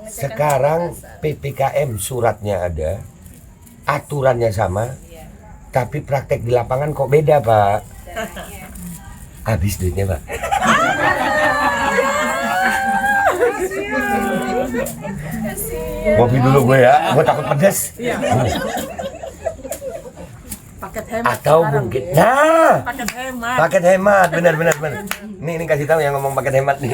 Sekarang PPKM suratnya ada, aturannya sama, tapi praktek di lapangan kok beda, Pak. Habis duitnya, Pak. Ngopi dulu gue ya, gue takut pedes. Paket hemat Atau sekarang, mungkin, ya. nah, Paket hemat. paket hemat, benar. Ini kasih tahu yang ngomong paket hemat nih.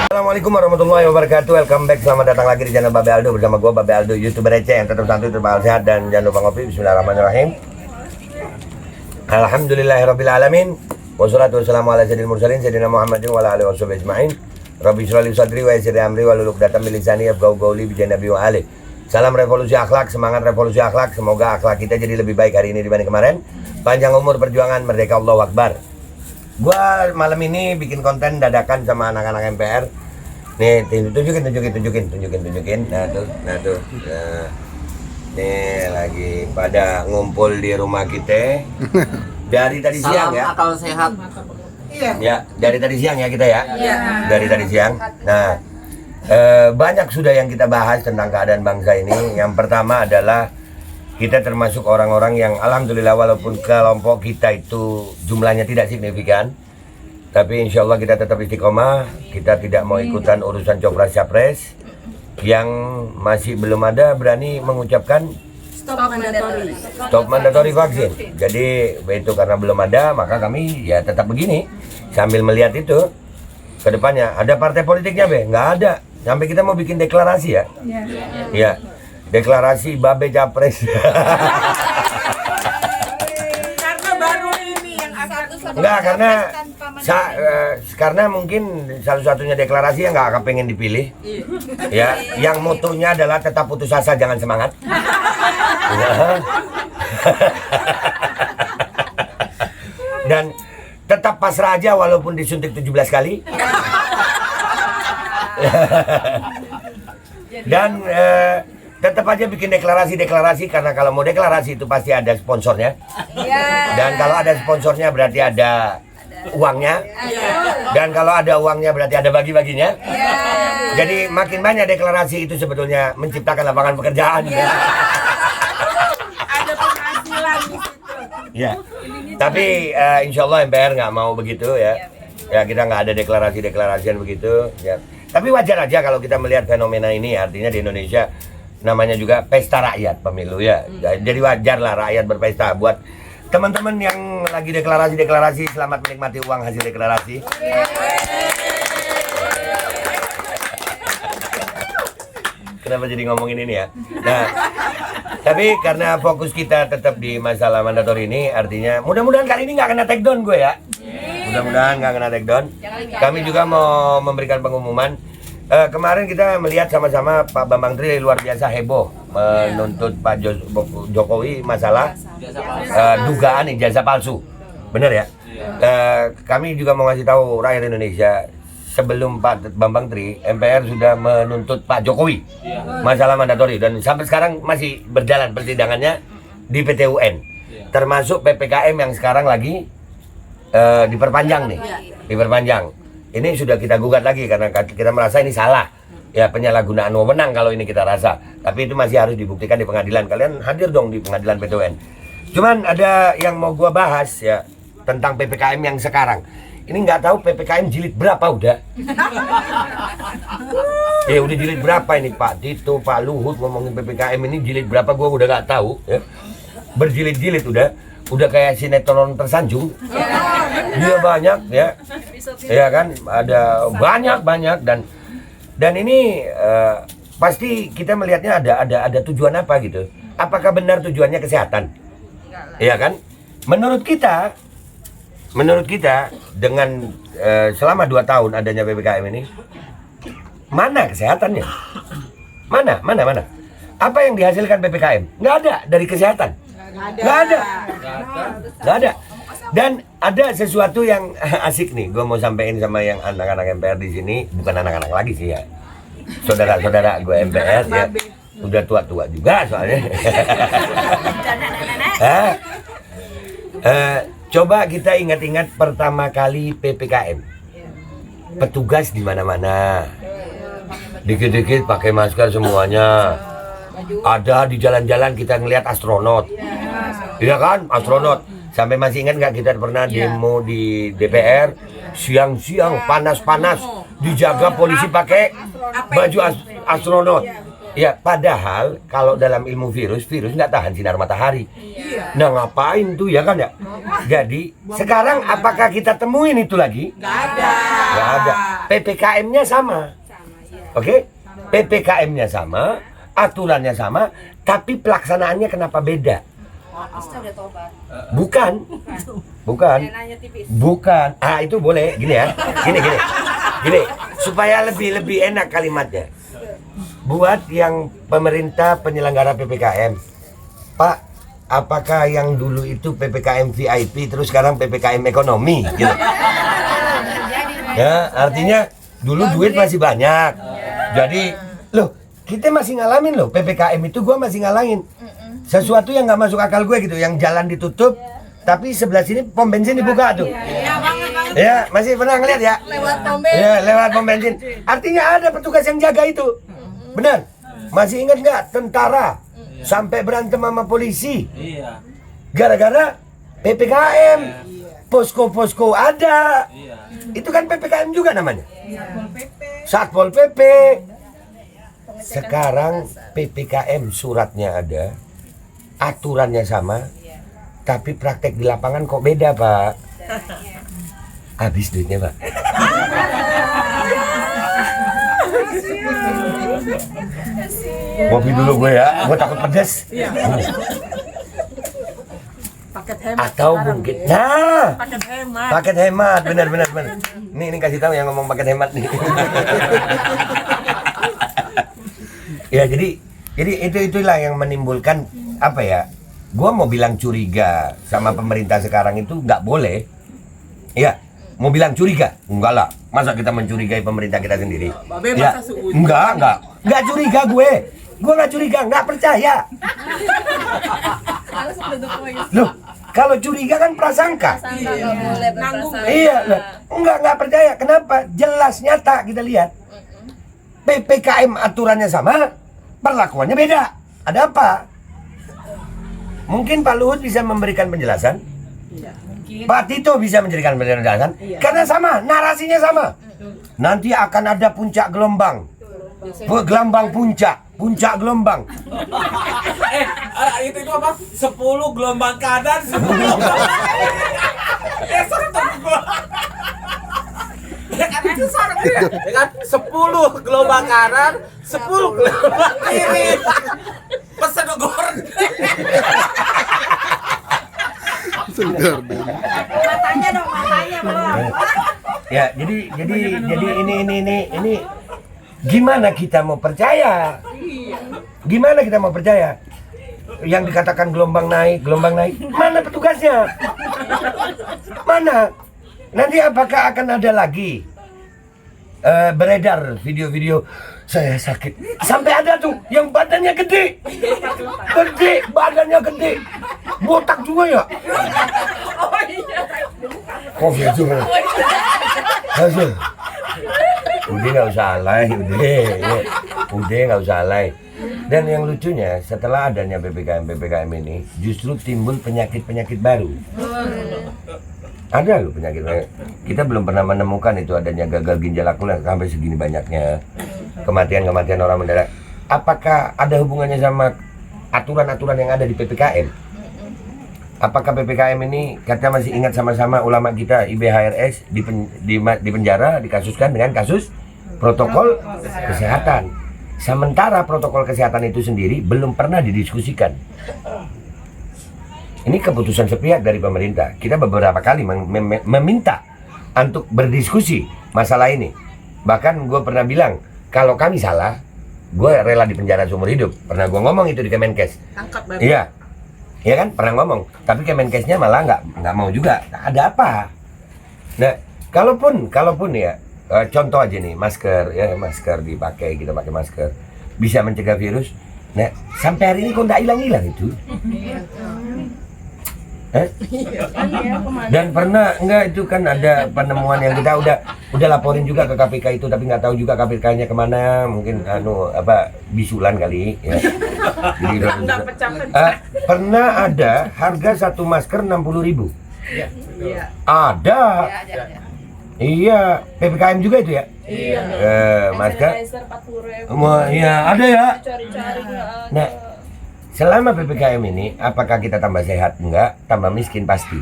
Assalamualaikum warahmatullahi wabarakatuh. Welcome back, selamat datang lagi di channel Babe Aldo. Bersama gue Babe Aldo, YouTuber receh yang tetap santuy, tetap sehat, dan jangan lupa ngopi. Bismillahirrahmanirrahim. Alhamdulillahirrabbilalamin. Wassalatu wassalamu ala sayyidil mursalin Sayyidina Muhammadin wa ala alihi washabihi ajma'in. Rabbi shrah li sadri wa yassir li amri wahlul 'uqdatam min lisani yafqahu qawli bi nabi wa ali. Salam revolusi akhlak, semangat revolusi akhlak. Semoga akhlak kita jadi lebih baik hari ini dibanding kemarin. Panjang umur perjuangan, merdeka, Allahu Akbar. Gua malam ini bikin konten dadakan sama anak-anak MPR. Nih, tunjukin. Nah tuh. Nah, nih lagi pada ngumpul di rumah kita. Dari tadi siang ya. Akal sehat. Ya, dari tadi siang ya kita ya. Iya. Dari tadi siang. Nah, banyak sudah yang kita bahas tentang keadaan bangsa ini. Yang pertama adalah kita termasuk orang-orang yang alhamdulillah walaupun kelompok kita itu jumlahnya tidak signifikan, tapi insya Allah kita tetap istiqomah. Kita tidak mau ikutan urusan copras-capres. Yang masih belum ada berani mengucapkan stop mandatory vaksin. Jadi itu karena belum ada, maka kami ya tetap begini sambil melihat itu ke depannya. Ada partai politiknya be? Nggak ada. Sampai kita mau bikin deklarasi ya. Ya. Deklarasi Babe Capres. Karena baru ini yang Enggak, karena mungkin satu-satunya deklarasi yang nggak akan pengen dipilih. Ya, yang motonya adalah tetap putus asa, jangan semangat. Dan tetap pasrah aja walaupun disuntik 17 kali. Dan tetap aja bikin deklarasi karena kalau mau deklarasi itu pasti ada sponsornya. Dan kalau ada sponsornya berarti ada uangnya. Dan kalau ada uangnya berarti ada bagi-baginya. Jadi makin banyak deklarasi itu sebetulnya menciptakan lapangan pekerjaan. Ada penghasilan di situ. Ya. Tapi insya Allah MPR nggak mau begitu ya. Ya kita nggak ada deklarasian begitu. Ya. Tapi wajar aja kalau kita melihat fenomena ini, artinya di Indonesia namanya juga pesta rakyat pemilu ya. Jadi wajar lah rakyat berpesta. Buat teman-teman yang lagi deklarasi, selamat menikmati uang hasil deklarasi. Kenapa jadi ngomongin ini ya? Nah, tapi karena fokus kita tetap di masalah mandatori ini, artinya mudah-mudahan kali ini nggak kena take down gue ya. Mudah-mudahan nggak kena take down. Kami juga mau memberikan pengumuman. Kemarin kita melihat sama-sama Pak Bambang Tri luar biasa heboh menuntut Pak Jokowi masalah dugaan ijazah palsu. Bener ya? Kami juga mau ngasih tahu rakyat Indonesia, sebelum Pak Bambang Tri, MPR sudah menuntut Pak Jokowi masalah mandatori, dan sampai sekarang masih berjalan persidangannya di PT UN. Termasuk PPKM yang sekarang lagi diperpanjang nih, diperpanjang. Ini sudah kita gugat lagi karena kita merasa ini salah. Ya, penyalahgunaan wewenang kalau ini kita rasa. Tapi itu masih harus dibuktikan di pengadilan. Kalian hadir dong di pengadilan PT UN. Cuman ada yang mau gua bahas ya tentang PPKM yang sekarang. Ini nggak tahu PPKM jilid berapa udah. Ya udah jilid berapa ini Pak Tito, Pak Luhut ngomongin PPKM ini jilid berapa gua udah nggak tahu ya. Berjilid-jilid udah. udah kayak sinetron tersanjung. Dia banyak ya. Ya kan, ada banyak dan ini pasti kita melihatnya ada tujuan apa gitu. Apakah benar tujuannya kesehatan? Iya kan? Menurut kita dengan selama 2 tahun adanya PPKM ini, mana kesehatannya? Mana? Apa yang dihasilkan PPKM? Nggak ada dari kesehatan. Nggak ada. Dan ada sesuatu yang asik nih, gue mau sampein sama yang anak-anak MPR di sini, bukan anak-anak lagi sih ya, saudara-saudara gue MPR ya, udah tua-tua juga soalnya. Coba kita ingat-ingat pertama kali PPKM, petugas di mana-mana, dikit-dikit pakai masker semuanya. Ada di jalan-jalan kita ngelihat astronot, iya kan, astronot. Sampai masih ingat nggak kita pernah demo di DPR siang-siang panas-panas dijaga polisi pakai baju astronot. Ya, padahal kalau dalam ilmu virus nggak tahan sinar matahari. Nah, ngapain tuh ya kan ya? Jadi sekarang apakah kita temuin itu lagi? Nggak ada. PPKM-nya sama. Oke? PPKM-nya sama, aturannya sama, tapi pelaksanaannya kenapa beda? Bukan. Itu boleh gini ya. Gini. Supaya lebih enak kalimatnya. Buat yang pemerintah penyelenggara PPKM, Pak, apakah yang dulu itu PPKM VIP terus sekarang PPKM ekonomi? Gitu. Ya, artinya dulu duit masih banyak. Jadi, loh, kita masih ngalamin loh PPKM itu, gue masih ngalangin. Sesuatu yang nggak masuk akal gue gitu, yang jalan ditutup, tapi sebelah sini pom bensin dibuka tuh. Ya, masih pernah ngeliat ya? Lewat pom bensin. Artinya ada petugas yang jaga itu. Benar? Masih ingat nggak tentara sampai berantem sama polisi? Gara-gara PPKM. Posko-posko ada. Itu kan PPKM juga namanya. Satpol PP. Sekarang PPKM suratnya ada, aturannya sama, tapi praktek di lapangan kok beda, Pak. Habis duitnya, Pak. Ngopi dulu gue ya, gue takut pedes. Paket hemat. Atau mungkin, nah, Paket hemat. benar. Ini kasih tahu yang ngomong paket hemat nih. Ya, jadi itulah yang menimbulkan apa ya? Gua mau bilang curiga sama pemerintah sekarang itu nggak boleh. Iya, mau bilang curiga? Enggak lah. Masa kita mencurigai pemerintah kita sendiri? Ya, enggak curiga gue. Gue nggak curiga, nggak percaya. Loh, kalau curiga kan prasangka. Iya, enggak percaya. Kenapa? Jelas nyata kita lihat. PPKM aturannya sama, perlakuannya beda. Ada apa? Mungkin Pak Luhut bisa memberikan penjelasan. Pak Tito bisa memberikan penjelasan. Karena sama, narasinya sama. Nanti akan ada puncak gelombang. Gelombang puncak gelombang. Itu apa? 10 gelombang kanan, 10 gelombang. Itu syaratnya ya kan, 10 gelombang kanan, 10 gelombang kiri. Pesan gorden. Matanya belum. Ya, jadi ini gimana kita mau percaya? Gimana kita mau percaya? Yang dikatakan gelombang naik, mana petugasnya? Mana? Nanti apakah akan ada lagi beredar video-video saya sakit? Sampai ada tuh yang badannya gede, badannya gede, botak juga ya? Covid juga. Hasil. Udah nggak usah alay, udah nggak usah alay. Dan yang lucunya setelah adanya PPKM ini justru timbul penyakit baru. Ada loh penyakit. Kita belum pernah menemukan itu adanya gagal ginjal akut sampai segini banyaknya. Kematian orang mendadak. Apakah ada hubungannya sama aturan-aturan yang ada di PPKM? apakah PPKM ini kita masih ingat sama-sama ulama kita IBHRS di penjara dikasuskan dengan kasus protokol kesehatan. Sementara protokol kesehatan itu sendiri belum pernah didiskusikan. Ini keputusan sepihak dari pemerintah. Kita beberapa kali meminta untuk berdiskusi masalah ini. Bahkan gue pernah bilang, kalau kami salah, gue rela dipenjara seumur hidup. Pernah gue ngomong itu di Kemenkes. Tangkap bapak. Iya, iya kan, pernah ngomong. Tapi Kemenkesnya malah nggak mau juga. Ada apa? Nah, kalaupun ya, contoh aja nih, masker dipakai, kita pakai masker, bisa mencegah virus. Nah, sampai hari ini kok nggak hilang-hilang itu? Dan pernah enggak itu kan ada penemuan yang kita udah laporin juga ke KPK itu, tapi nggak tahu juga KPK-nya kemana, mungkin bisulan kali ya. Jadi pernah ada harga satu masker 60.000. Ada. Iya, PPKM juga itu ya? Iya. Masker. Iya, ada ya. Nah, selama PPKM ini, apakah kita tambah sehat? Enggak, tambah miskin pasti.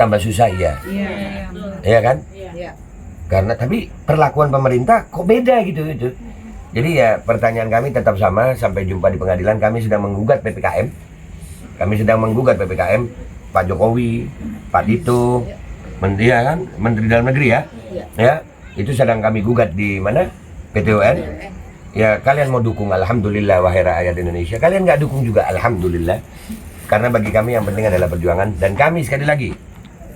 Tambah susah iya. Iya kan? Karena tapi perlakuan pemerintah kok beda gitu. Jadi ya pertanyaan kami tetap sama, sampai jumpa di pengadilan. Kami sedang menggugat PPKM. Pak Jokowi, Pak Dito, Menteri Dalam Negeri ya. Ya, itu sedang kami gugat di mana? PT UN. Ya, kalian mau dukung, alhamdulillah, wahai rakyat Indonesia. Kalian nggak dukung juga, alhamdulillah. Karena bagi kami yang penting adalah perjuangan. Dan kami sekali lagi,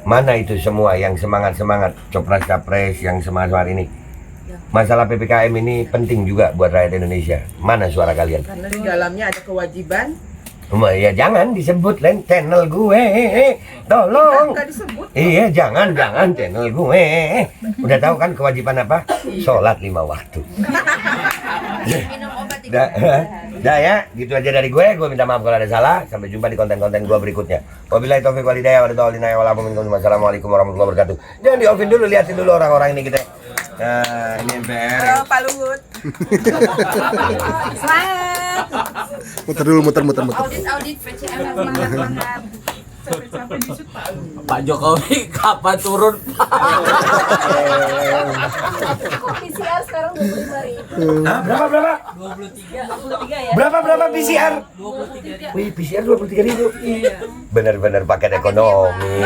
mana itu semua yang semangat-semangat, copras-capres yang semangat ini. Masalah PPKM ini penting juga buat rakyat Indonesia. Mana suara kalian? Karena di dalamnya ada kewajiban. Ya jangan disebut channel gue, tolong. Nggak disebut. Iya, jangan channel gue. Udah tahu kan kewajiban apa? Sholat 5 waktu. Dah ya, gitu aja dari gue. Gue minta maaf kalau ada salah. Sampai jumpa di konten-konten gue berikutnya. Wabillahi taufiq wal hidayah. Wassalamualaikum warahmatullahi wabarakatuh. Jangan di-offin dulu, liatin dulu orang-orang ini kita. Nah, ini MPR. Halo Pak Luhut. Selamat. Muter dulu, muter. Audit VCM semangat. Pak Jokowi kapan turun, Pak? Kok PCR sekarang 25.000? Hah, berapa? 23 ya? Berapa PCR? 23. Wih, PCR 23.000. Bener-bener paket ekonomi.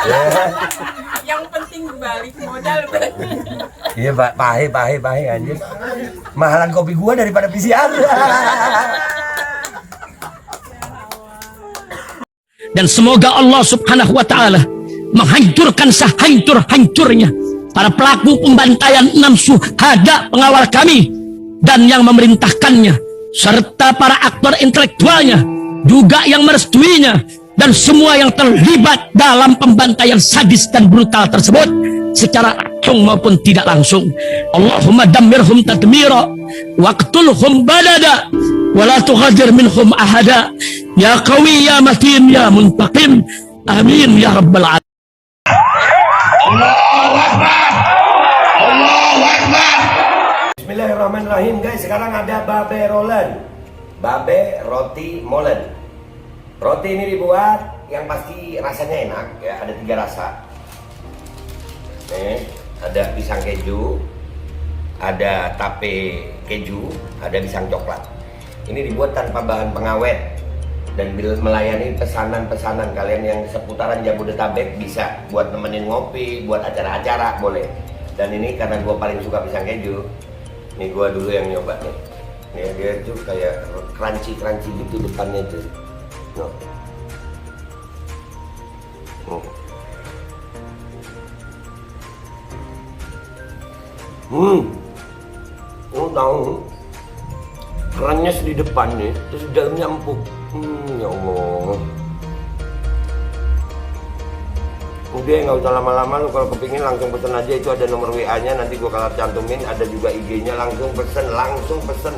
Ya. Yang penting balik modal. Iya, Pak, pahe anjir. Mahalan kopi gua daripada PCR. Dan semoga Allah subhanahu wa ta'ala menghancurkan sehancur-hancurnya para pelaku pembantaian 6 syuhada pengawal kami dan yang memerintahkannya, serta para aktor intelektualnya juga yang merestuinya, dan semua yang terlibat dalam pembantaian sadis dan brutal tersebut secara langsung maupun tidak langsung. Allahumma dammirhum tadmira waqtulhum badada wala tughadir minhum ahada ya qawi ya matin ya muntaqim amin ya rabbal alamin. Bismillahirrahmanirrahim guys. Sekarang ada babe rolen, babe roti molen. Roti ini dibuat yang pasti rasanya enak ya, ada 3 rasa. Nih, ada pisang keju, ada tape keju, ada pisang coklat. Ini dibuat tanpa bahan pengawet dan melayani pesanan-pesanan kalian yang seputaran Jabodetabek, bisa buat nemenin ngopi, buat acara-acara boleh. Dan ini karena gue paling suka pisang keju, nih gue dulu yang nyoba nih. Nih dia tuh kayak crunchy gitu depannya tuh. No. Tahu kerennya di depannya, terus dalamnya empuk. Ya Allah. Udah nggak usah lama-lama, lu kalau kepingin langsung pesen aja, itu ada nomor WA-nya, nanti gua kalau cantumin, ada juga IG-nya, langsung pesen,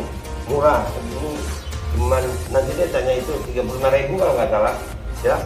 murah. Ini cuman nanti dia tanya itu 35.000 kalau nggak salah, ya.